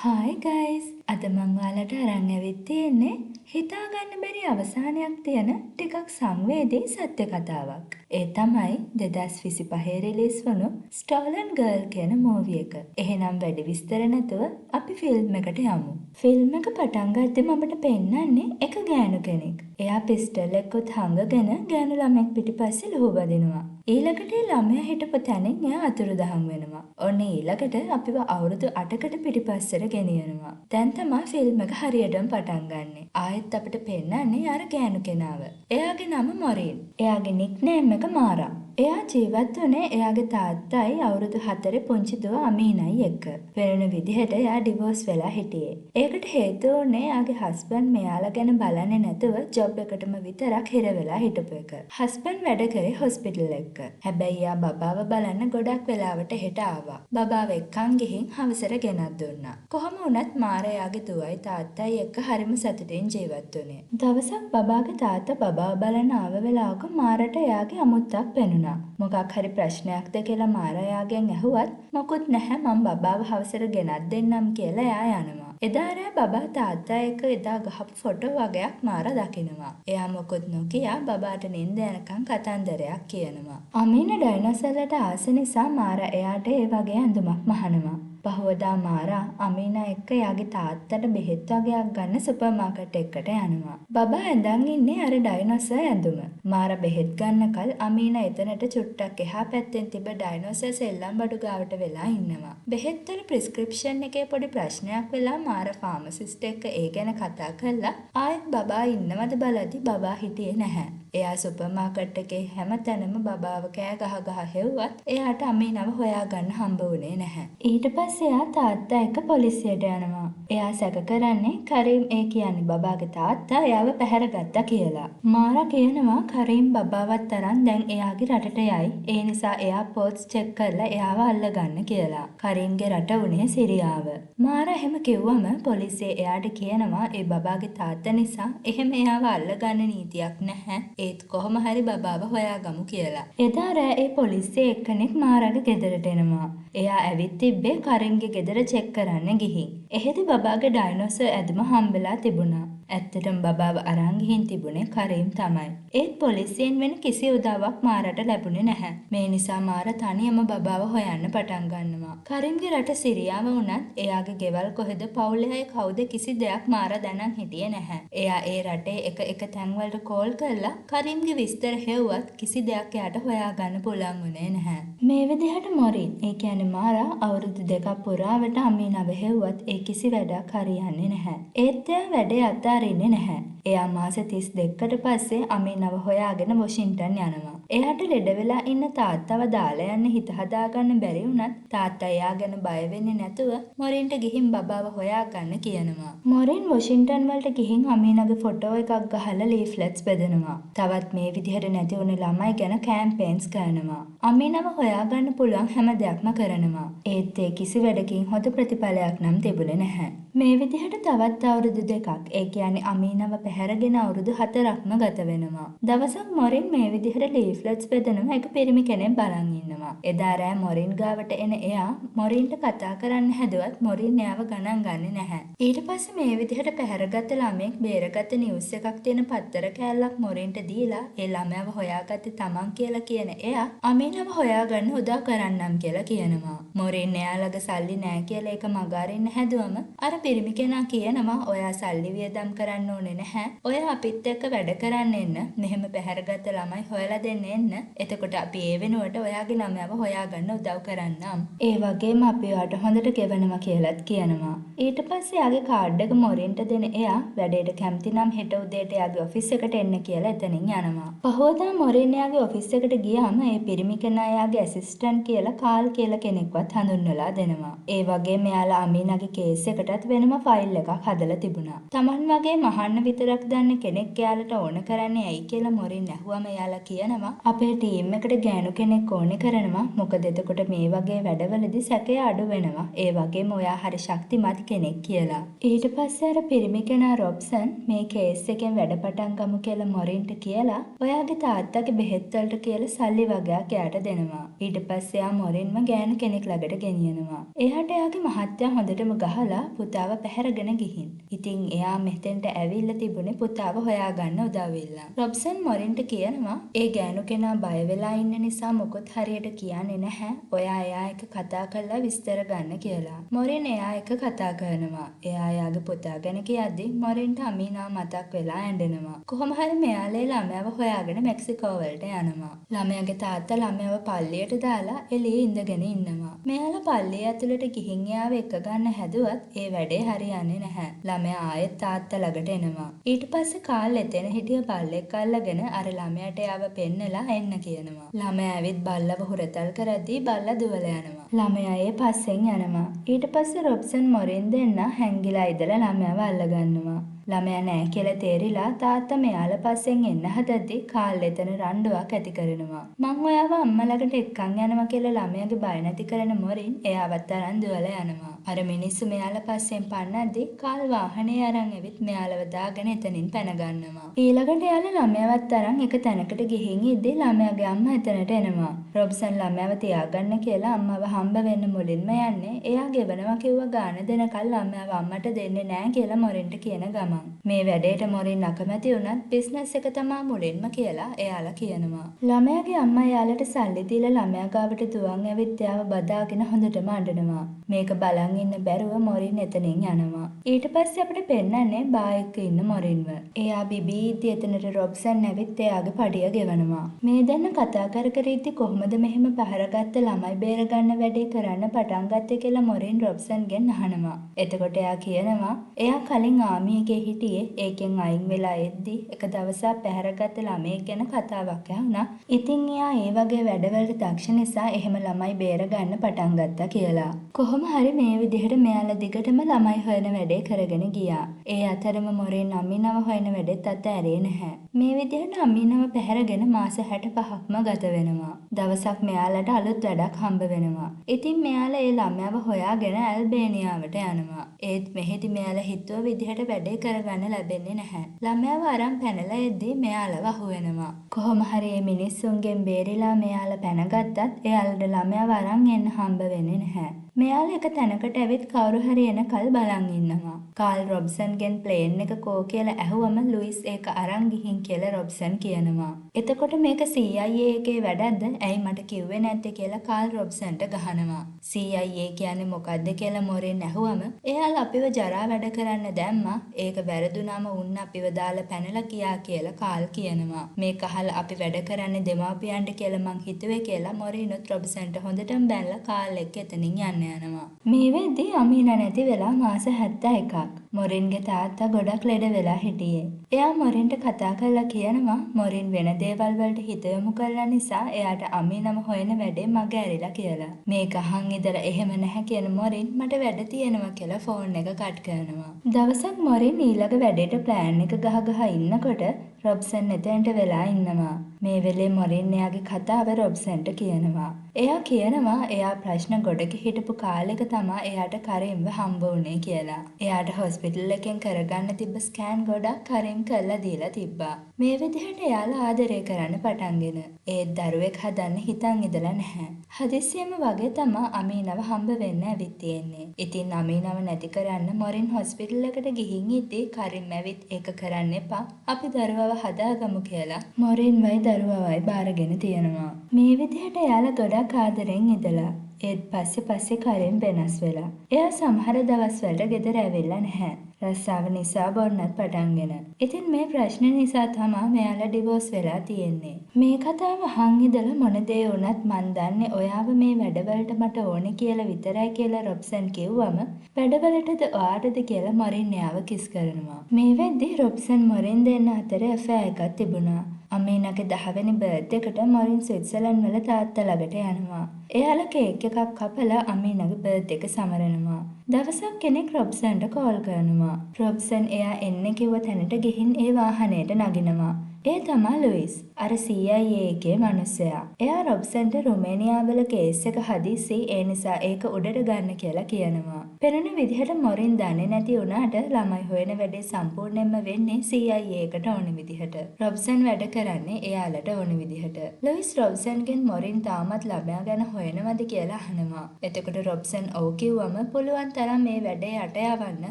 Hi guys අද මං ඔයාලට අරන් ඇවිත් තියෙන්නේ හිතා ගන්න බැරි අවසානයක් තියෙන ටිකක් සංවේදී සත්‍ය කතාවක්. ඒ තමයි 2025 රිලීස් වුණු ස්ටෝලන් ගර්ල් කියන මූවි එක. එහෙනම් වැඩි විස්තර නැතුව අපි ෆිල්ම් එකට යමු. ෆිල්ම් එක පටන් ගත්තම අපිට පෙන්නන්නේ එක ගෑනු කෙනෙක්. එයා පිස්ටල් එකකුත් හංගගෙන ගෑනු ළමෙක් පිටිපස්සේ ලුහු බදිනවා. ඊළඟට ළමයා හිටපු තැනින් එයා අතුරුදහන් වෙනවා. ඔන්න ඊළඟට අපිව අවුරුදු 8කට පිටිපස්සට ගෙනියනවා. දැන් තමයි ෆිල්ම් එක හරියටම පටන් ගන්නෙ. ආයෙත් අපිට පෙන්නන්නේ අර ගෑනු කෙනාව. එයාගේ නම මොරින්. එයාගේ නික්නේම් එක මාරා. එයා ජීවත් වුණේ එයාගේ තාත්තයි අවුරුදු 4 පුංචි දුව අමීනයි එක්ක. වෙන විදිහට එයා ඩිවෝස් වෙලා හිටියේ. ඒකට හේතුව උනේ එයාගේ හස්බන්ඩ් මෙයාලා ගැන බලන්නේ නැතුව ජොබ් එකටම විතරක් හිර වෙලා හිටපු එක. හස්බන්ඩ් වැඩ කරේ හොස්පිටල් එකක. හැබැයි එයා බබාව බලන්න ගොඩක් වෙලාවට හෙට ආවා. බබාව එක්කන් ගිහින් හවසට ගෙනත් දුන්නා. කොහොම වුණත් මාරා එයාගේ දුවයි තාත්තයි එක්ක හරිම සතුටින් ජීවත් වුණේ. දවසක් බබාගේ තාත්තා බබාව බලන්න ආව වෙලාවක මාරට එයාගේ අමුත්තක් පෙනුණා. මොකක් හරි ප්‍රශ්නයක්ද කියලා මාරා එයාගෙන් ඇහුවත් මොකුත් නැහැ මම බබාව හවසට ගෙනත් දෙන්නම් කියලා එයා යනවා. එදා රෑ බබා තාත්තා එක්ක එදා ගහපු ෆොටෝ වගේක් මාරා දකිනවා. එයා මොකුත් නොකිය බබාට නිින්ද යනකම් කතන්දරයක් කියනවා. අමීන ඩයිනෝසර්ලට ආස නිසා මාරා එයාට ඒ වගේ ඇඳුමක් මහනවා. පහවදා මාරා අමීනා එක්ක එයාගේ තාත්තට බෙහෙත් වගේක් ගන්න සුපර් මාකට් එකකට යනවා. බබා ඇඳන් ඉන්නේ අර ඩයිනෝසර් ඇඳුම. මාරා බෙහෙත් ගන්නකල් අමීනා එතනට චුට්ටක් එහා පැත්තෙන් තිබ්බ ඩයිනෝසර් සෙල්ලම් බඩු ගාවට වෙලා ඉන්නවා. බෙහෙත් වල ප්‍රිස්ක්‍රිප්ෂන් එකේ පොඩි ප්‍රශ්නයක් වෙලා මාරා ෆාමසිස්ට් එක්ක ඒ ගැන කතා කරලා ආයෙත් බබා ඉන්නවද බලද්දි බබා හිටියේ නැහැ. එයා සුපර් මාකට් එකේ හැම තැනම බබාව කෑ ගහ හෙව්වත් එයාට අමීනව හොයාගන්න හම්බ වුණේ නැහැ. ඊට පස්සේ එයා තාත්තා එක්ක පොලිසියට යනවා. එයා සැක කරන්නේ කරීම් ඒ කියන්නේ බබාගේ තාත්තා එයාව පැහැරගත්තා කියලා. මාරා කියනවා කරීම් බබාවත් තරම් දැන් එයාගේ රටට යයි. ඒ නිසා එයා පෝස්ට් චෙක් කරලා එයාව අල්ලගන්න කියලා. කරීම්ගේ රට උනේ සිරියාව. මාරා එහෙම කිව්වම පොලිසිය එයාට කියනවා ඒ බබාගේ තාත්තා නිසා එහෙම එයාව අල්ලගන්න නීතියක් නැහැ. ඒත් කොහොම හරි බබාව හොයාගමු කියලා. එදා රෑ ඒ පොලිසිය එක්කෙනෙක් මාරාගේ ගෙදරට එනවා. එයා ඇවිත් තිබ්බේ කරින්ගේ ගෙදර චෙක් කරන්න ගිහින්. එහෙදි බබාගේ ඩයිනෝසර් ඇඳුම හම්බෙලා තිබුණා. ඇත්තටම බබාව අරන් ගිහින් තිබුණේ කරීම් තමයි. ඒත් පොලිසියෙන් වෙන කිසි උදව්වක් මාරට ලැබුණේ නැහැ. මේ නිසා මාරා තනියම බබාව හොයන්න පටන් ගන්නවා. කරීම්ගේ රට සිරියාව වුණත් එයාගේ ගෙවල් කොහෙද පවුලේ අය කවුද කිසි දෙයක් මාරා දැනන් හිටියේ නැහැ. එයා ඒ රටේ එක තැන්වලට කෝල් කරලා කරීම්ගේ විස්තර හෙව්වත් කිසි දෙයක් එයාට හොයාගන්න පුළුවන් වුණේ නැහැ. මේ විදිහට මොරින් ඒ කියන්නේ මාරා අවුරුදු 2ක් පුරාවට අමීනව හෙව්වත් ඒ කිසි වැඩක් හරියන්නේ නැහැ. ඒත් එයා වැඩේ අතාරින්නේ නැහැ. එයා මාස 32කට පස්සේ අමීනව හොයාගෙන වොෂින්ටන් යනවා. එයාට ලෙඩ වෙලා ඉන්න තාත්තව දාලා යන්න හිත හදාගන්න බැරි වුණත් තාත්තා එයා ගැන බය වෙන්නේ නැතුව මොරින්ට ගිහින් බබාව හොයාගන්න කියනවා. මොරින් වොෂින්ටන් වලට ගිහින් අමීනගේ ෆොටෝ එකක් ගහලා ලීෆ්ලට්ස් බෙදනවා. තවත් මේ විදිහට නැති වුණ ළමයි ගැන කැම්පේන්ස් කරනවා. අමීනව හොයාගන්න පුළුවන් හැම දෙයක්ම කරනවා. ඒත් ඒ කිසි වැඩකින් හොඳ ප්‍රතිඵලයක් නම් තිබුණේ නැහැ. මේ විදිහට තවත් අවුරුදු 2ක් ඒ කියන්නේ අමීනව පැහැරගෙන අවුරුදු 4ක්ම ගත වෙනවා. දවසක් මොරින් මේ විදිහට ලීෆ්ලට්ස් බෙදනවා එක පිරිමි කෙනෙක් බලන් ඉන්නවා. එදා රෑ මොරින් ගාවට එන එයා මොරින්ට කතා කරන්න හැදුවත් මොරින් එයාව ගණන් ගන්නේ නැහැ. ඊට පස්සේ මේ විදිහට පැහැරගත්ත ළමෙක් බේරගත්ත නිවුස් එකක් තියෙන පත්තර කෑල්ලක් මොරින්ට දීලා ඒ ළමයාව හොයාගත්තේ තමන් කියලා කියන එයා අමීනව හොයාගන්න උදව් කරන්නම් කියලා කියනවා. මොරින් එයාලගේ සල්ලි නැහැ කියලා ඒක මගහරින්න හැදුවම අර පිරිමි කෙනා කියනවා ඔයා සල්ලි වියදම් කරන්න ඕනේ නැහැ. ඔයා අපිත් එක්ක වැඩ කරන්න එන්න. මෙහෙම පැහැරගත්ත ළමයි හොයලා දෙන්න එන්න. එතකොට අපි ඒ වෙනුවට ඔයාගේ ළමයාව හොයාගන්න උදව් කරන්නම්. ඒ වගේම අපි ඔයාට හොඳට ගෙවනවා කියලාත් කියනවා. ඊට පස්සේ එයාගේ කාඩ් එක මොරින්ට දෙන එයා වැඩේට කැමති නම් හෙට උදේට එයාගේ ඔෆිස් එකට එන්න කියලා එතනින් යනවා. පහවදා මොරින් එයාගේ ඔෆිස් එකට ගියාම ඒ පිරිමි කෙනා එයාගේ ඇසිස්ටන්ට් කියලා කාල් කියලා කෙනෙක්වත් හඳුන්වලා දෙනවා. ඒ වගේම එයාලා අමීනගේ කේස් එකටත් වෙනම ෆයිල් එකක් හදලා තිබුණා. Taman වගේ මහන්න විතරක් දන්න කෙනෙක් එයාලට ඕන කරන්නේ ඇයි කියලා මොරින් ඇහුවම එයාලා කියනවා අපේ ටීම් එකට ගෑනු කෙනෙක් ඕනේ කරනවා. මොකද එතකොට මේ වගේ වැඩවලදී සැකය අඩු වෙනවා. ඒ වගේම ඔයා හරි ශක්තිමත් කෙනෙක් කියලා. ඊට පස්සේ අර පිරිමි කෙනා රොබ්සන් මේ කේස් එකෙන් වැඩ පටන් ගමු කියලා මොරින්ට කියලා ඔයාගේ තාත්තගේ බෙහෙත් වලට කියලා සල්ලි වගේක් එයාට දෙනවා. ඊට පස්සේ එයා මොරින්ම ගෑනු කෙනෙක් ළඟට ගෙනියනවා. එයාට එයාගේ මහත්තයා හොඳටම ගහලා පුතාව පැහැරගෙන ගිහින්. ඉතින් එයා මෙතෙන්ට ඇවිල්ලා තිබුණේ පුතාව හොයාගන්න උදව් වෙලා. රොබ්සන් මොරින්ට කියනවා ඒ ගෑනු කෙනා බය වෙලා ඉන්න නිසා මොකොත් හරියට කියන්නේ නැහැ. ඔයා එයා එක්ක කතා කරලා විස්තර ගන්න කියලා. මොරින් එයා එක්ක කතා කරනවා. එයා එයාගේ පුතා ගැන කියද්දි මොරින්ට අමීනාව මතක් වෙලා ඇඬෙනවා. කොහොම හරි මෙයාලේ ළමයාව හොයාගෙන මෙක්සිකෝ වලට යනවා. ළමයාගේ තාත්තා ළමයාව පල්ලියට දාලා එළියේ ඉඳගෙන ඉන්නවා. මෙයාලා පල්ලිය ඇතුළට ගිහින් එයාව එක්ක ගන්න හැදුවත් ඒ වැඩේ හරියන්නේ නැහැ. ළමයා ආයෙත් තාත්තා ළඟට එනවා. ඊට පස්සේ කාල් එතන හිටිය බල්ලෙක් අල්ලගෙන අර ළමයාට එයාව පෙන්නලා එන්න කියනවා. ළමයා ඇවිත් බල්ලව හුරතල් කරද්දී බල්ලා දුවලා යනවා. ළමයා ඒ පස්සෙන් යනවා. ඊට පස්සේ රොබ්සන් මොරින් දෙන්න හැංගිලා ඉඳලා ළමයාව අල්ලගන්නවා. ළමයා නෑ කියලා තේරිලා තාත්තා මෙයාලා පස්සෙන් එන්න හදද්දී කාල් එතන රණ්ඩුවක් ඇති කරනවා. මං ඔයාව අම්මා ළඟට එක්කන් යනවා කියලා ළමයාගේ බය නැති කරන මොරින් එයාවත් අරන් දුවලා යනවා. අර මිනිස්සු මෙයාලා පස්සෙන් පන්නද්දී කාල් වාහනේ අරන් ඇවිත් මෙයාලව දාගෙන එතනින් පැන ගන්නවා. ඊළඟට එයාලා ළමයාවත් අරන් එක තැනකට ගිහින් ඉද්දී ළමයාගේ අම්මා එතනට එනවා. රොබ්සන් ළමයාව තියාගන්න කියලා අම්මව හම්බ වෙන්න මුලින්ම යන්නේ. එයා ගෙවනවා කිව්ව ගාන දෙනකල් ළමයාව අම්මට දෙන්නේ නෑ කියලා මොරින්ට කියන ගමන්. මේ වැඩේට මොරින් අකමැති වුණත් බිස්නස් එක තමා මුලින්ම කියලා එයාලා කියනවා. ළමයාගේ අම්මා එයාලට සල්ලි දීලා ළමයා ගාවට දුවන් ඇවිත් එයාව බදාගෙන හොඳටම අඬනවා. මේක බලන් ඉන්න බැරුව මොරින් එතනින් යනවා. ඊට පස්සේ අපිට පෙන්නන්නේ බා එක්ක ඉන්න මොරින්ව. එයා බිබීද්දි එතනට රොබ්සන් ඇවිත් එයාගේ පඩිය ගෙවනවා. මේ දැන්න කතා කර කර ඉද්දි කොහොමද මෙහෙම පැහැරගත්ත ළමයි බේරගන්න වැඩේ කරන්න පටන් ගත්තේ කියලා මොරින් රොබ්සන්ගෙන් අහනවා. එතකොට එයා කියනවා එයා කලින් ආමි එකේ හිටියේ ඒකෙන් අයින් වෙලා එද්දි එක දවසක් පැහැරගත්ත ළමයෙක් ගැන කතාවක් ඇහුණා. ඉතින් එයා ඒ වගේ වැඩවලට දක්ෂ නිසා එහෙම ළමයි බේරගන්න පටන් ගත්තා කියලා. කොහොම හරි මේ විදිහට මෙයාලා දිගටම ළමයි හොයන වැඩේ කරගෙන ගියා. ඒ අතරම මොරින් අමිනව හොයන වැඩෙත් අතෑරියේ නැහැ. මේ විදිහට අමිනව පැහැරගෙන මාස 65ක්ම ගත වෙනවා. දවසක් මෙයාලට අලුත් වැඩක් හම්බ වෙනවා. ඉතින් මෙයාලා ඒ ළමයාව හොයාගෙන ඇල්බේනියාවට යනවා. ඒත් මෙහෙදි මෙයාලා හිතුව විදිහට වැඩේ කරගන්න ලැබෙන්නේ නැහැ. ළමයාව අරන් පැනලා එද්දී මෙයාලව අහුවෙනවා. කොහොම හරි මේ මිනිස්සුන්ගෙන් බේරිලා මෙයාලා පැනගත්තත් එයාලට ළමයාව අරන් එන්න හම්බ වෙන්නේ නැහැ. මෙයාලා එක තැනකට ඇවිත් කවුරු හරි එනකල් බලන් ඉන්නවා. කාල් රොබ්සන්ගෙන් ප්ලේන් එක කෝ කියලා ඇහුවම ලුයිස් ඒක අරන් ගිහින් කියලා රොබ්සන් කියනවා. එතකොට මේක CIA එකේ වැඩක්ද? ඇයි මට කිව්වේ නැත්තේ කියලා කාල් රොබ්සන්ට ගහනවා. CIA කියන්නේ මොකද්ද කියලා මොරින් ඇහුවම එයාලා අපිව ජරා වැඩ කරන්න දැම්මා. ඒක වැරදුනම උන්න අපිව දාලා පැනලා ගියා කියලා කාල් කියනවා. මේක අහලා අපි වැඩ කරන්නේ දෙමාපියන්ට කියලා මං හිතුවේ කියලා මොරිනුත් රොබ්සන්ට හොඳටම බැලලා කාල් එක්ක එතනින් යනවා. මේ වෙද්දී අමීනා නැති වෙලා මාස 71ක්. මොරින්ගේ තාත්තා ගොඩක් ලෙඩ වෙලා හිටියේ. එයා මොරින්ට කතා කරලා කියනවා මොරින් වෙන දේවල් වලට හිත යොමු කළා නිසා එයාට අමීනම හොයන වැඩේ මග ඇරිලා කියලා. මේක අහන් ඉඳලා එහෙම නැහැ කියන මොරින් මට වැඩ තියෙනවා කියලා ෆෝන් එක කට් කරනවා. දවසක් මොරින් ඊළඟ වැඩේට ප්ලෑන් එක ගහ ඉන්නකොට රොබ්සන් එතනට වෙලා ඉන්නවා. මේ වෙලේ මොරින් එයාගේ කතාව රොබ්සන්ට කියනවා. එයා කියනවා එයා ප්‍රශ්න ගොඩක හිටපු කාලෙක තමා එයාට කරිම්ව හම්බ වුණේ කියලා. එයාට හොස්පිටල් එකෙන් කරගන්න තිබ්බ ස්කෑන් ගොඩක් කරිම් කරලා දීලා තිබ්බා. මේ විදිහට එයාලා ආදරය කරන්න පටන්ගෙන. ඒත් දරුවෙක් හදන්න හිතන් ඉඳලා නැහැ. හදිස්සියෙම වගේ තමා අමීනව හම්බ වෙන්න ඇවිත් තියෙන්නේ. ඉතින් අමීනව නැති කරන්න මොරින් හොස්පිටල් එකට ගිහින් ඉද්දී කරිම් ඇවිත් ඒක කරන්න එපා. අපි දරුවව හදාගමු කියලා මොරින් වයි දරුවවයි බාරගෙන තියෙනවා. මේ විදිහට එයාලා ගොඩක් ආදරෙන් ඉඳලා ඒත් පස්සේ කරිම් වෙනස් වෙලා. එයා සමහර දවස්වලට ගෙදර ඇවිල්ලා නැහැ. රස්සාව නිසා බොන්නත් පටන්ගෙන. ඉතින් මේ ප්‍රශ්න නිසා තමා මෙයාලා ඩිවෝස් වෙලා තියෙන්නේ. මේ කතාව අහන් ඉඳලා මොන දේ වුණත් මන් දන්නේ ඔයාව මේ වැඩවලට මට ඕනේ කියලා විතරයි කියලා රොබ්සන් කිව්වම වැඩවලටද ඔයාටද කියලා මොරින් එයාව කිස් කරනවා. මේ වෙද්දී රොබ්සන් මොරින් දෙන්න අතර ඇෆෙයාර් එකක් තිබුණා. අමීනාගේ 10 වෙනි බර්ත්ඩේ එකට මොරින් ස්විට්සර්ලන්ඩ් වල තාත්තා ළඟට යනවා. එයාලා කේක් එකක් කපලා අමීනාගේ බර්ත්ඩේ එක සමරනවා. දවසක් කෙනෙක් රොබ්සන්ට කෝල් කරනවා. රොබ්සන් එයා එන්න කිව්ව තැනට ගිහින් ඒ වාහනේට නගිනවා. ඒ තමා ලුයිස්. අර CIA එකේ මිනිසයා. එයා රොබ්සන්ට රුමේනියාවල කේස් එක හදිස්සි ඒ නිසා ඒක උඩට ගන්න කියලා කියනවා. පෙනෙන විදිහට මොරින් දන්නේ නැති වුණාට ළමයි හොයන වැඩේ සම්පූර්ණයෙන්ම වෙන්නේ CIA එකට ඕන විදිහට. රොබ්සන් වැඩ කරන්නේ එයාලට ඕන විදිහට. ලුයිස් රොබ්සන්ගෙන් මොරින් තාමත් ළමයා ගැන හොයනවද කියලා අහනවා. එතකොට රොබ්සන් ඔව් කිව්වම පුළුවන් තරම් මේ වැඩේ යට යවන්න.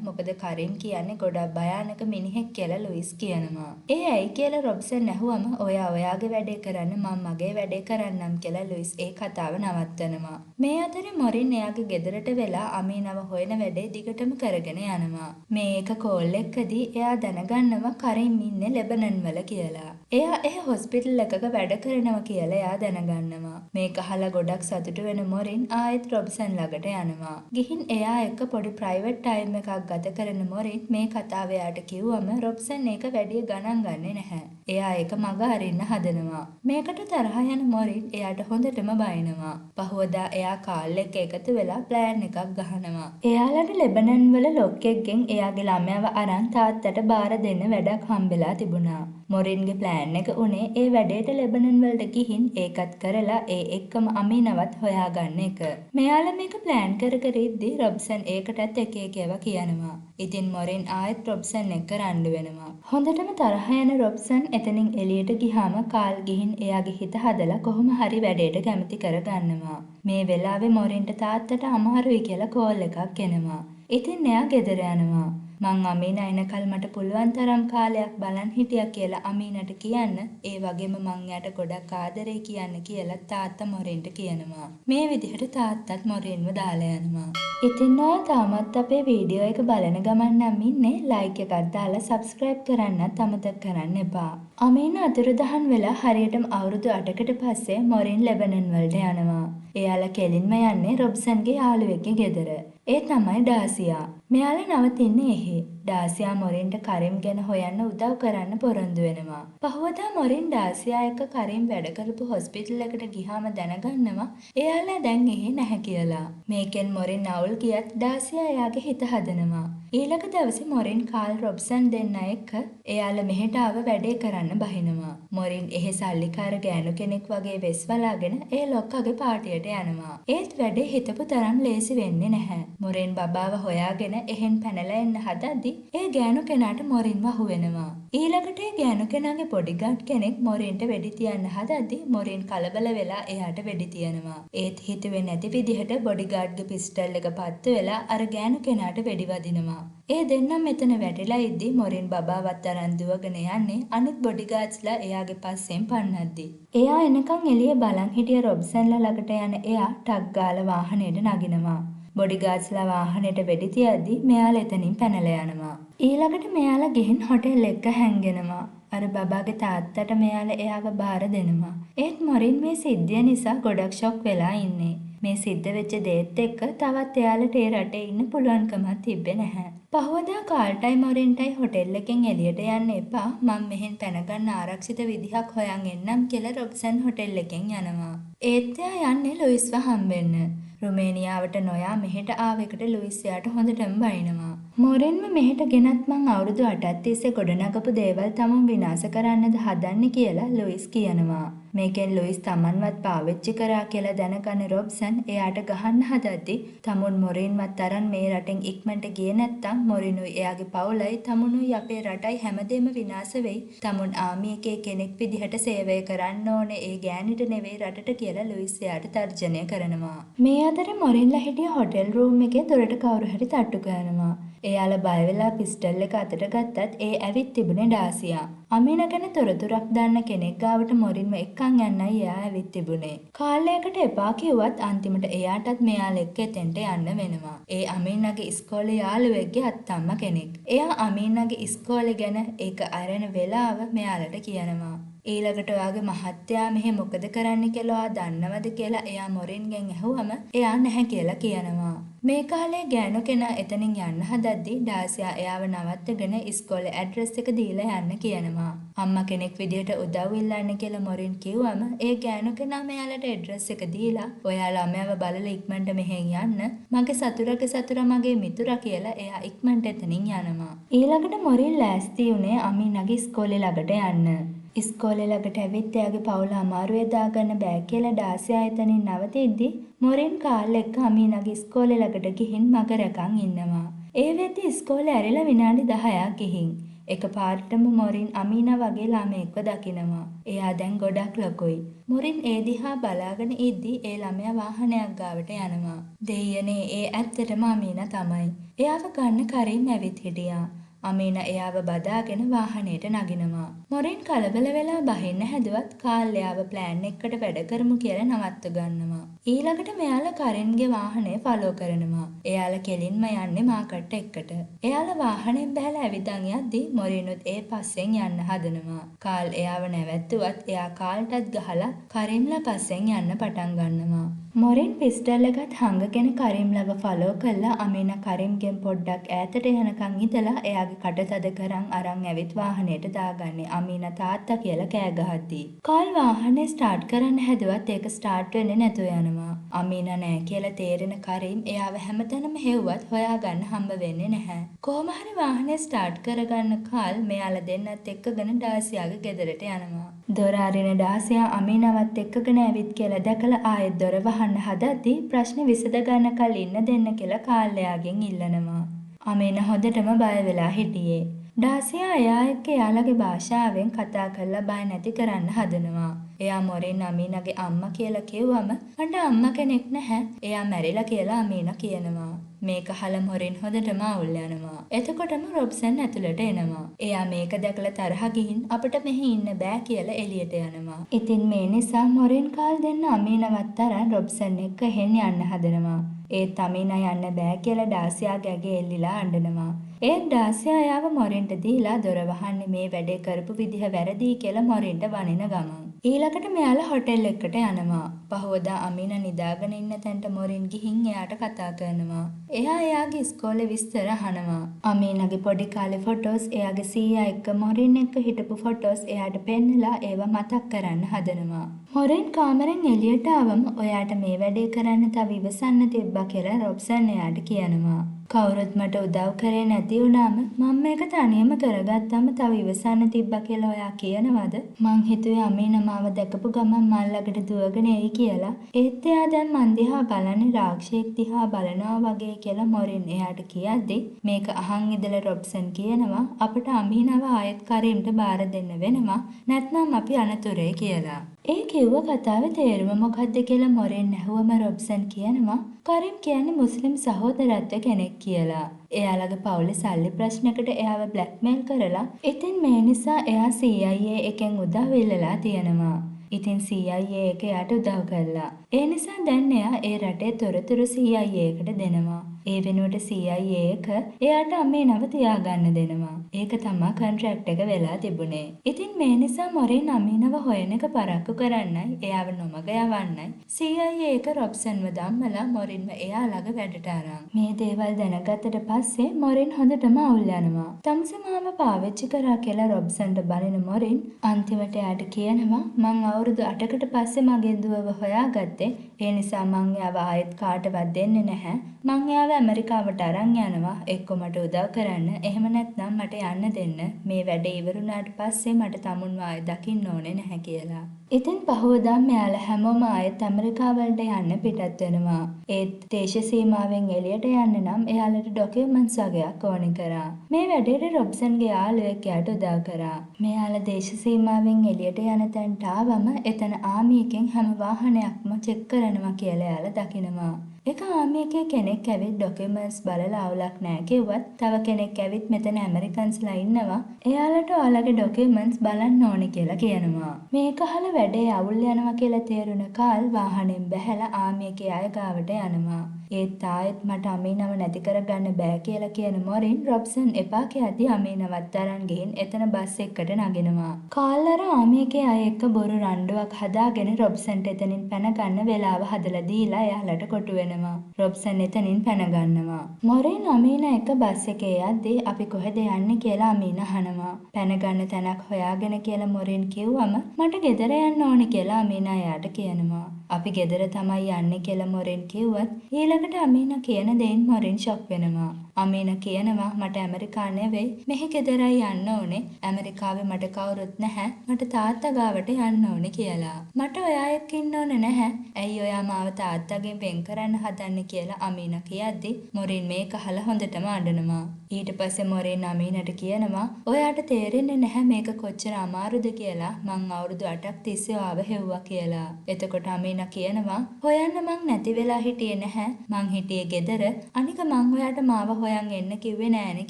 මොකද කරින් කියන්නේ ගොඩක් භයානක මිනිහෙක් කියලා ලුයිස් කියනවා. ඒ ඇයි කියලා රොබ්සන් ඇහුවම ඔයා ඔයාගේ වැඩේ කරන්න මම මගේ වැඩේ කරන්නම් කියලා ලුයිස් ඒ කතාව නවත්තනවා. මේ අතරේ මොරින් එයාගේ ගෙදරට වෙලා අමීනව හොයන වැඩේ දිගටම කරගෙන යනවා. මේ එක කෝල් එකදී එයා දැනගන්නවා කරින් ඉන්නේ ලෙබනන් වල කියලා. එයා ඒ හොස්පිටල් එකක වැඩ කරනවා කියලා එයා දැනගන්නවා. මේක අහලා ගොඩක් සතුටු වෙන මොරින් ආයෙත් රොබ්සන් ළඟට යනවා. ගිහින් එයා එක්ක පොඩි ප්‍රයිවට් ටයිම් එකක් ගත කරන මොරින් මේ කතාව එයාට කිව්වම රොබ්සන් ඒක වැඩි ගණන් ගන්නේ නැහැ. එයා ඒක මග අරින්න හදනවා. මේකට තරහ යන මොරින් එයාට හොඳටම බයිනවා. පහුවදා එයා කාල් එක්ක එකතු වෙලා ප්ලෑන් එකක් ගහනවා. එයාලට ලෙබනන් වල ලොක්කෙක්ගෙන් එයාගේ ළමයාව අරන් තාත්තට බාර දෙන්න වැඩක් හම්බෙලා තිබුණා. මොරින්ගේ ප්ලෑන් එක උනේ ඒ වැඩේට ලෙබනන් වලට ගිහින් ඒකත් කරලා ඒ එක්කම අමීනවත් හොයාගන්න එක. මෙයාලා මේක ප්ලෑන් කර කර ඉද්දි රොබ්සන් ඒකටත් එක එක ඒවා කියනවා. ඉතින් මොරින් ආයෙත් රොබ්සන් එක්ක රණ්ඩු වෙනවා. හොඳටම තරහ යන රොබ්සන් එතනින් එළියට ගිහාම කාල් ගිහින් එයාගේ හිත හදලා කොහොම හරි වැඩේට කැමති කරගන්නවා. මේ වෙලාවේ මොරින්ට තාත්තට අමාරුයි කියලා කෝල් එකක් එනවා. ඉතින් එයා ගෙදර යනවා. මං අමීනා එනකල් මට පුළුවන් තරම් කාලයක් බලන් හිටියා කියලා අමීනට කියන්න. ඒ වගේම මං එයාට ගොඩක් ආදරේ කියන්න කියලා තාත්තා මොරින්ට කියනවා. මේ විදිහට තාත්තත් මොරින්ව දාලා යනවා. ඉතින් ඔයා තාමත් අපේ වීඩියෝ එක බලන ගමන් නම් ඉන්නේ ලයික් එකක් දාලා සබ්ස්ක්‍රයිබ් කරන්නත් අමතක කරන්න එපා. අමීන අතුරුදහන් වෙලා හරියටම අවුරුදු 8කට පස්සේ මොරින් ලෙබනන් වලට යනවා. එයාලා කෙලින්ම යන්නේ රොබ්සන්ගේ යාළුවෙක්ගේ ගෙදර. ඒ තමයි ඩාසියා. මෙයාලා නවතින්නේ එහි. ඩාසියා මොරින්ට කරිම් ගැන හොයන්න උදව් කරන්න පොරොන්දු වෙනවා. පහුවදා මොරින් ඩාසියා එක්ක කරිම් වැඩ කරපු හොස්පිටල් එකට ගිහාම දැනගන්නවා එයාලා දැන් එහි නැහැ කියලා. මේකෙන් මොරින් අවුල් ගියත් ඩාසියා එයාගේ හිත හදනවා. ඊළඟ දවසේ මොරින් කාල් රොබ්සන් දෙන්න එක්ක එයාලා මෙහෙට ආව වැඩේ කරන්න බහිනවා. මොරින් එහි සල්ලිකාර ගෑනු කෙනෙක් වගේ වෙස් වලාගෙන ඒ ලොක්කගේ පාටියට යනවා. ඒත් වැඩේ හිතපු තරම් ලේසි වෙන්නේ නැහැ. මොරින් බබාව හොයාගෙන එහෙන් පැනලා එන්න හදද්දි ඒ ගෑනු කෙනාට මොරින්ව අහුවෙනවා. ඊළඟට ඒ ගෑනු කෙනාගේ බොඩිගාඩ් කෙනෙක් මොරින්ට වෙඩි තියන්න හදද්දි මොරින් කලබල වෙලා එයාට වෙඩි තියනවා. ඒත් හිතුවේ නැති විදිහට බොඩිගාඩ්ගේ පිස්ටල් එක පත්තු වෙලා අර ගෑනු කෙනාට වෙඩි වදිනවා. ඒ දෙන්නම් මෙතන වැටිලා ඉද්දි මොරින් බබාවත් අරන් දුවගෙන යන්නේ අනිත් බොඩිගාඩ්ස්ලා එයාගේ පස්සෙන් පන්නද්දි. එයා එනකන් එළිය බලන් හිටිය රොබ්සන්ලා ළඟට යන එයා ටක් ගාලා වාහනේට නගිනවා. බොඩිගාඩ්ස්ලා වාහනේට වෙඩි තියද්දි මෙයාලා එතනින් පැනලා යනවා. ඊළඟට මෙයාලා ගිහින් හොටෙල් එක හැංගෙනවා. අර බබාගේ තාත්තට මෙයාලා එයාව බාර දෙනවා. ඒත් මොරින් මේ සිද්ධිය නිසා ගොඩක් ෂොක් වෙලා ඉන්නේ. මේ සිද්ධ වෙච්ච දේත් එක්ක තවත් එයාලට ඒ රටේ ඉන්න පුළුවන්කමක් තිබ්බේ නැහැ. පහවදා කාල්ටයි මොරින්ටයි හොටෙල් එකෙන් එළියට යන්න එපා. මම මෙහෙන් පැනගන්න ආරක්ෂිත විදිහක් හොයන් එන්නම් කියලා රොබ්සන් හොටෙල් එකෙන් යනවා. ඒත් එයා යන්නේ ලුයිස්ව හම්බෙන්න. රුමේනියාවට නොයා මෙහෙට ආව එකට ලුයිස් එයාට හොඳටම බයිනවා. මොරින්ම මෙහෙට ගෙනත් මං අවුරුදු 8ක් තිස්සේ ගොඩනගපු දේවල් තමුන් විනාශ කරන්නද හදන්නේ කියලා ලුයිස් කියනවා. මේකෙන් ලුයිස් තමන්වත් පාවිච්චි කරා කියලා දැනගන්න රොබ්සන් එයාට ගහන්න හදද්දි තමුන් මොරින්වත් තරන් මේ රටෙන් ඉක්මනට ගියේ නැත්තම් මොරිනුයි එයාගේ පවුලයි තමුනුයි අපේ රටයි හැමදේම විනාශ වෙයි. තමුන් ආමි එකේ කෙනෙක් විදිහට සේවය කරන්න ඕනේ ඒ ගෑනිට නෙවෙයි රටට කියලා ලුයිස් එයාට තර්ජනය කරනවා. මේ අතර මොරින්ලා හිටිය හොටෙල් රූම් එකේ දොරට කවුරු හරි තට්ටු කරනවා. එයාලා බය වෙලා පිස්ටල් එක අතට ගත්තත් ඒ ඇවිත් තිබුණේ ඩාසියා. අමීන ගැන තොරතුරක් දන්න කෙනෙක් ගාවට මොරින්ව එක්කන් යන්නයි එයා ඇවිත් තිබුණේ. කාලයකට එපා කිව්වත් අන්තිමට එයාටත් මෙයාලා එක්ක එතෙන්ට යන්න වෙනවා. ඒ අමීනගේ ඉස්කෝලේ යාළුවෙක්ගේ අත්තම්මා කෙනෙක්. එයා අමීනගේ ඉස්කෝලේ ගැන ඒක අරන වෙලාව මෙයාලට කියනවා. ඊළඟට ඔයාගේ මහත්තයා මෙහෙ මොකද කරන්න කියලා ඔයා දන්නවද කියලා එයා මොරින්ගෙන් ඇහුවම එයා නැහැ කියලා කියනවා. මේ කාලේ ගෑනු කෙනා එතනින් යන්න හදද්දි ඩාසියා එයාව නවත්තගෙන ඉස්කෝලේ ඇඩ්‍රස් එක දීලා යන්න කියනවා. අම්මා කෙනෙක් විදියට උදව් ඉල්ලන්න කියලා මොරින් කිව්වම ඒ ගෑනු කෙනා මෙයාලට ඇඩ්‍රස් එක දීලා ඔයා ළමයාව බලලා ඉක්මනට මෙහෙන් යන්න මගේ සතුරගේ සතුරා මගේ මිතුරා කියලා එයා ඉක්මනට එතනින් යනවා. ඊළඟට මොරින් ලෑස්ති උනේ අමීනගේ ඉස්කෝලේ ළඟට යන්න. ඉස්කෝලේ ළඟට ඇවිත් එයාගේ පවුල අමාරුවේ දාගන්න බෑ කියලා ඩාසියා එතනින් නවතිද්දි මොරින් කාල් එක්ක අමීනාගේ ඉස්කෝලේ ළඟට ගිහින් මග රැකන් ඉන්නවා. ඒ වෙද්දි ඉස්කෝලේ ඇරිලා විනාඩි 10ක් ගිහින් එකපාරටම මොරින් අමීනා වගේ ළමයෙක්ව දකිනවා. එයා දැන් ගොඩක් ලොකුයි. මොරින් ඒ දිහා බලාගෙන ඉද්දි ඒ ළමයා වාහනයක් ගාවට යනවා. දෙයියනේ ඒ ඇත්තටම අමීනා තමයි. එයාව ගන්න කරීම් ඇවිත් හිටියා. අමීනා එයාව බදාගෙන වාහනේට නගිනවා. මොරින් කලබල වෙලා බහින්න හැදුවත් කාල් එයාව ප්ලෑන් එකකට වැඩ කරමු කියලා නවත්ත ගන්නවා. ඊළඟට මෙයාලා කරින්ගේ වාහනේ ෆලෝ කරනවා. එයාලා කෙලින්ම යන්නේ මාකට් එකට. එයාලා වාහනෙන් බහලා ඇවිදන් යද්දි මොරිනුත් ඒ පස්සෙන් යන්න හදනවා. කාල් එයාව නැවැත්තුවත් එයා කාල්ටත් ගහලා කරිම්ලා පස්සෙන් යන්න පටන් ගන්නවා. මොරින් පිස්ටල් එකත් හංගගෙන කරිම්ලව ෆලෝ කළා. අමීනා කරිම්ගෙන් පොඩ්ඩක් ඈතට යනකන් ඉඳලා එයාගේ කට තද කරන් අරන් ඇවිත් වාහනේට දාගන්නේ. අමීනා තාත්තා කියලා කෑ ගහද්දී. කාල් වාහනේ ස්ටාර්ට් කරන්න හැදුවත් ඒක ස්ටාර්ට් වෙන්නේ නැතුව යනවා. අමීනා නෑ කියලා තේරෙන කරිම් එයාව හැමතැනම හෙව්වත් හොයාගන්න හම්බ වෙන්නේ නැහැ. කොහොම හරි වාහනේ ස්ටාර්ට් කරගන්න කාල් මෙයාලා දෙන්නත් එක්කගෙන ඩාසියාගේ ගෙදරට යනවා. දොර අරින ඩාසියා අමීනාවත් එක්කගෙන ඇවිත් කියලා දැකලා ආයෙත් දොර වහන්න හදද්දී ප්‍රශ්නේ විසඳ ගන්න කල ඉන්න දෙන්න කියලා කාල් එයාගෙන් ඉල්ලනවා. අමීනා හොඳටම බය වෙලා හිටියේ. ඩාසියා එයා එක්ක එයාලගේ භාෂාවෙන් කතා කරලා බය නැති කරන්න හදනවා. එයා මොරින් අමීනාගේ අම්මා කියලා කිව්වම මට අම්මා කෙනෙක් නැහැ. එයා මැරිලා කියලා අමීනා කියනවා. මේක අහලා මොරින් හොඳටම අවුල් යනවා. එතකොටම රොබ්සන් ඇතුළට එනවා. එයා මේක දැකලා තරහ ගිහින් අපිට මෙහි ඉන්න බෑ කියලා එළියට යනවා. ඉතින් මේ නිසා මොරින් කාල් දෙන්න අමීනවත් තරම් රොබ්සන් එක්ක එහෙන් යන්න හදනවා. ඒත් අමීනා යන්න බෑ කියලා ඩාසියාගේ ඇගේ එල්ලිලා අඬනවා. ඒත් ඩාසියා එයාව මොරින්ට දීලා දොර වහන්නේ මේ වැඩේ කරපු විදිහ වැරදි කියලා මොරින්ට වනින ගමන්. ඊළඟට මෙයාලා හොටෙල් එකට යනවා. පහවදා අමීනා නිදාගෙන ඉන්න තැනට මොරින් ගිහින් එයාට කතා කරනවා. එයා එයාගේ ඉස්කෝලේ විස්තර අහනවා. අමීනාගේ පොඩි කාලේ ෆොටෝස් එයාගේ සීයා එක්ක මොරින් එක්ක හිටපු ෆොටෝස් එයාට පෙන්නලා ඒවා මතක් කරන්න හදනවා. මොරින් කාමරෙන් එළියට ආවම ඔයාට මේ වැඩේ කරන්න තව ඉවසන්න තිබ්බා කියලා රොබ්සන් එයාට කියනවා. කවුරුත් මට උදව් කරේ නැති වුණාම මම මේක තනියම කරගත්තම තව ඉවසන්න තිබ්බා කියලා ඔයා කියනවද? මං හිතුවේ අමීනා මාව දැකපු ගමන් මල් ළඟට දුවගෙන එයි කියලා. ඒත් එයා දැන් මන් දිහා බලන්නේ රාක්ෂයෙක් දිහා බලනවා වගේ කියලා මොරින් එයාට කියද්දි මේක අහන් ඉඳලා රොබ්සන් කියනවා අපිට අමීනාව ආයෙත් කරීම්ට බාර දෙන්න වෙනවා. නැත්නම් අපි අනතුරේ කියලා. ඒ කිව්ව කතාවේ තේරුම මොකක්ද කියලා මොරින් ඇහුවම රොබ්සන් කියනවා කරීම් කියන්නේ මුස්ලිම් සහෝදරත්ව කෙනෙක් කියලා. එයාලගේ පවුලේ සල්ලි ප්‍රශ්නකට එයාව බ්ලැක්මේල් කරලා ඉතින් මේ නිසා එයා CIA එකෙන් උදව් ඉල්ලලා තියෙනවා. ඉතින් CIA එක එයාට උදව් කළා. ඒ නිසා දැන් එයා ඒ රටේ තොරතුරු CIA එකට දෙනවා. ඒ වෙනුවට CIA එක එයාට අමීනව තියාගන්න දෙනවා. ඒක තමයි කොන්ට්‍රැක්ට් එක වෙලා තිබුණේ. ඉතින් මේ නිසා මොරින් අමීනව හොයන එක පරක්කු කරන්නයි එයාව නොමග යවන්නයි CIA එක රොබ්සන්ව ධම්මලා මොරින්ව එයා ළඟ වැඩට අරන්. මේ දේවල් දැනගත්තට පස්සේ මොරින් හොඳටම අවුල් යනවා. තමුසෙමාව පාවිච්චි කරා කියලා රොබ්සන්ට බනින මොරින් අන්තිමට එයාට කියනවා මං අවුරුදු 8කට පස්සේ මගේ දුවව හොයාගත්තේ. ඒ නිසා මං එයාව ආයෙත් කාටවත් දෙන්නේ නැහැ. මං එයාව ඇමරිකාවට අරන් යනවා. එක්ක මට උදව් කරන්න. එහෙම නැත්නම් මට යන්න දෙන්න. මේ වැඩේ ඉවරුණාට පස්සේ මට තමුන්ව ආයෙ දකින්න ඕනේ නැහැ කියලා. ඉතින් පහවදා මෙයාලා හැමෝම ආයෙත් ඇමරිකාවලට යන්න පිටත් වෙනවා. ඒත් දේශ සීමාවෙන් එළියට යන්න නම් එයාලට ඩොකියුමන්ට්ස් වගේක් ඕනි කරා. මේ වැඩේට රොබ්සන්ගේ යාළුවෙක් එයාට උදව් කරා. මෙයාලා දේශ සීමාවෙන් එළියට යන තැනට ආවම එතන ආමි එකෙන් හැම වාහනයක්ම චෙක් කරනවා කියලා එයාලා දකිනවා. එක ආමි එකේ කෙනෙක් ඇවිත් ඩොකියුමන්ට්ස් බලලා අවුලක් නැහැ කිව්වත් තව කෙනෙක් ඇවිත් මෙතන ඇමරිකන්ස්ලා ඉන්නවා. එයාලට ඔයාලගේ ඩොකියුමන්ට්ස් බලන්න ඕනේ කියලා කියනවා. මේක අහලා වැඩේ අවුල් යනවා කියලා තේරුණ කාල් වාහනෙන් බැහැලා ආමි එකේ අය ගාවට යනවා. ඒත් ආයෙත් මට අමීනව නැති කරගන්න බෑ කියලා කියන මොරින් රොබ්සන් එපා කියද්දි අමීනවත් අරන් ගිහින් එතන බස් එකකට නගිනවා. කාල් අර ආමි එකේ අය එක්ක බොරු රණ්ඩුවක් හදාගෙන රොබ්සන්ට එතනින් පැන ගන්න වෙලාව හදලා දීලා එයාලට කොටු වෙනවා. රොබ්සන් එතනින් පැන ගන්නවා. මොරින් අමීනා එක බස් එකේ යද්දී අපි කොහෙද යන්නේ කියලා අමීනා අහනවා. පැන ගන්න තැනක් හොයාගෙන කියලා මොරින් කිව්වම මට ගෙදර යන්න ඕනේ කියලා අමීනා එයාට කියනවා. අපි ගෙදර තමයි යන්නේ කියලා මොරින් කිව්වත් ඊළඟට අමීනා කියන දෙයින් මොරින් ෂොක් වෙනවා. අමීන කියනවා මට ඇමරිකා නෙවෙයි මෙහි ගෙදරයි යන්න ඕනේ. ඇමරිකාවේ මට කවුරුත් නැහැ. මට තාත්තා ගාවට යන්න ඕනේ කියලා. මට ඔයා එක්ක ඉන්න ඕනේ නැහැ. ඇයි ඔයා මාව තාත්තාගෙන් වෙන් කරන්න හදන්නේ කියලා අමීන කියද්දි මොරින් මේක අහලා හොඳටම අඬනවා. ඊට පස්සේ මොරින් අමීනට කියනවා ඔයාට තේරෙන්නේ නැහැ මේක කොච්චර අමාරුද කියලා. මං අවුරුදු 8ක් තිස්සේ ආව හෙව්වා කියලා. එතකොට අමීන කියනවා හොයන්න මං නැති වෙලා හිටියේ නැහැ. මං හිටියේ ගෙදර. අනික මං ඔයාට මාව හොයන් එන්න කිව්වේ නෑනේ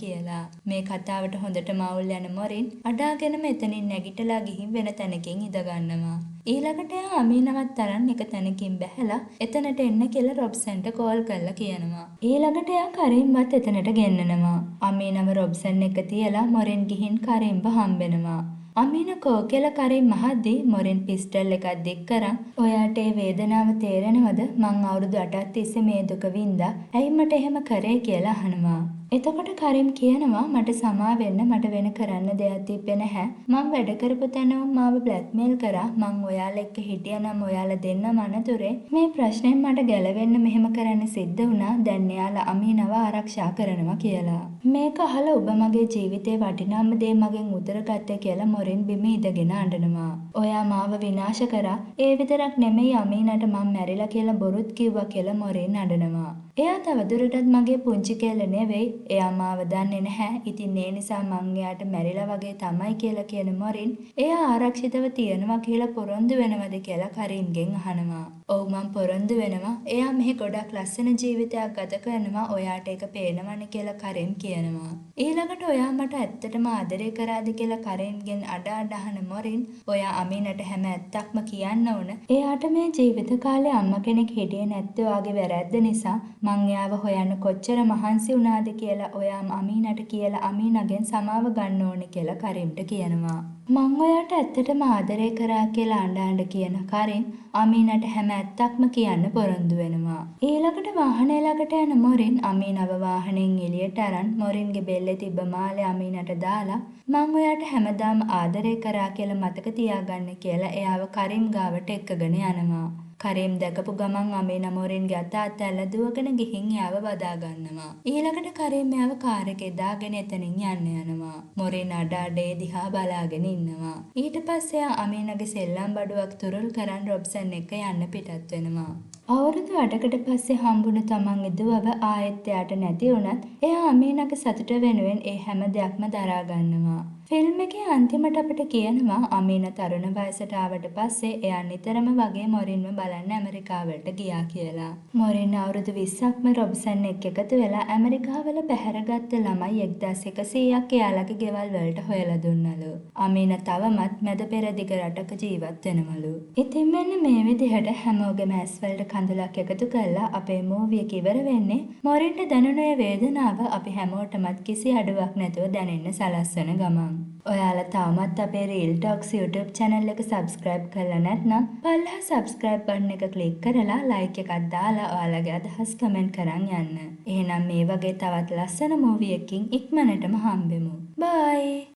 කියලා. මේ කතාවට හොඳට මවුල් යන මොරින් අඩාගෙනම එතනින් නැගිටලා ගිහින් වෙන තැනකින් ඉඳ ගන්නවා. ඊළඟට එයා අමීනවත් තරන් එක තැනකින් බැහැලා එතනට එන්න කියලා රොබ්සන්ට කෝල් කරලා කියනවා. ඊළඟට එයා කරීම්වත් එතනට ගෙන්නනවා. අමීනව රොබ්සන් එක තියලා මොරින් ගිහින් කරීම්ව හම්බෙනවා. අමීන කෝ කියලා කරීම් මහද්දී මොරින් පිස්ටල් එකක් දික් කරන් ඔයාට ඒ වේදනාව තේරෙනවද? මං අවුරුදු 8ක් තිස්සේ මේ දුක වින්දා. ඇයි මට එහෙම කරේ කියලා අහනවා. එතකොට කරීම් කියනවා මට සමා වෙන්න මට වෙන කරන්න දෙයක් තිබ්බේ නැහැ. මං වැඩ කරපු තැනම මාව බ්ලැක්මේල් කරා. මං ඔයාලා එක්ක හිටියානම් ඔයාලා දෙන්නම අනතුරේ මේ ප්‍රශ්නෙන් මට ගැලවෙන්න මෙහෙම කරන්න සිද්ධ වුණා. දැන් එයාලා අමීනව ආරක්ෂා කරනවා කියලා. මේක අහලා ඔබ මගේ ජීවිතේ වටිනාම දේ මගෙන් උදරගත්තේ කියලා මොරින් බිම ඉඳගෙන අඬනවා. ඔයා මාව විනාශ කරා. ඒ විතරක් නෙමෙයි අමීනට මං මැරිලා කියලා බොරුත් කිව්වා කියලා මොරින් අඬනවා. එයා තවදුරටත් මගේ පුංචි කෙල්ල නෙවෙයි. එයා මාව දන්නේ නැහැ. ඉතින් ඒ නිසා මං එයාට මැරිලා වගේ තමයි කියලා කියන මොරින් එයා ආරක්ෂිතව තියනවා කියලා පොරොන්දු වෙනවද කියලා කරීම්ගෙන් අහනවා. ඔව් මං පොරොන්දු වෙනවා. එයා මෙහි ගොඩක් ලස්සන ජීවිතයක් ගත කරනවා. ඔයාට ඒක පේනවනේ කියලා කරීම් කියනවා. ඊළඟට ඔයා මට ඇත්තටම ආදරය කරාද කියලා කරීම්ගෙන් අඬ අහන මොරින් ඔයා අමීනට හැම ඇත්තක්ම කියන්න ඕන. එයාට මේ ජීවිත කාලේ අම්මා කෙනෙක් හිටියේ නැත්තේ ඔයාගේ වැරැද්ද නිසා මං එයාව හොයන්න කොච්චර මහන්සි වුණාද කියලා ඔයා අමීනට කියලා අමීනගෙන් සමාව ගන්න ඕනේ කියලා කරීම්ට කියනවා. මං ඔයාට ඇත්තටම ආදරය කරා කියලා අඬ කියන කරීම් අමීනට හැම ඇත්තක්ම කියන්න පොරොන්දු වෙනවා. ඊළඟට වාහනේ ළඟට යන මොරින් අමීනව වාහනෙන් එළියට අරන් මොරින්ගේ බෙල්ලේ තිබ්බ මාලේ අමීනට දාලා මං ඔයාට හැමදාම ආදරය කරා කියලා මතක තියාගන්න කියලා එයාව කරීම් ගාවට එක්කගෙන යනවා. කරීම් දැකපු ගමන් අමීන මොරින්ගේ අත අතැල්ල දුවගෙන ගිහින් එයාව බදා ගන්නවා. ඊළඟට කරීම් එයාව කාර් එකේ දාගෙන එතනින් යන්න යනවා. මොරින් අඩ ඒ දිහා බලාගෙන ඉන්නවා. ඊට පස්සේ එයා අමීනගේ සෙල්ලම් බඩුවක් තුරුල් කරන් රොබ්සන් එක්ක යන්න පිටත් වෙනවා. අවුරුදු 8කට පස්සේ හම්බුණු තමන් ඉදුවව ආයෙත් එයාට නැති වුණත් එයා අමීනගේ සතුට වෙනුවෙන් ඒ හැම දෙයක්ම දරා ගන්නවා. ෆිල්ම් එකේ අන්තිමට අපිට කියනවා අමීන තරුණ වයසට ආවට පස්සේ එයා නිතරම වගේ මොරින්ව බලන්න ඇමරිකාවට ගියා කියලා. මොරින් අවුරුදු 20ක්ම රොබ්සන් එක්ක එකතු වෙලා ඇමරිකාවල පැහැරගත්ත ළමයි 1100ක් එයාලගේ ගෙවල් වලට හොයලා දුන්නලු. අමීන තවමත් මැද පෙරදිග රටක ජීවත් වෙනවලු. ඉතින් මෙන්න මේ විදිහට හැමෝගෙම ඇස් වලට කඳුලක් එකතු කරලා අපේ මූවි එක ඉවර වෙන්නේ මොරින්ට දැනුණ වේදනාව අපි හැමෝටමත් කිසි අඩුවක් නැතුව දැනෙන්න සලස්වන ගමන්. ඔයාලා තාමත් අපේ Real Talks YouTube channel එක subscribe කරලා නැත්නම් පල්ලෙහා subscribe button එක click කරලා like එකක් දාලා ඔයාලගේ අදහස් comment කරන් යන්න. එහෙනම් මේ වගේ තවත් ලස්සන movie එකකින් ඉක්මනටම හම්බෙමු. Bye.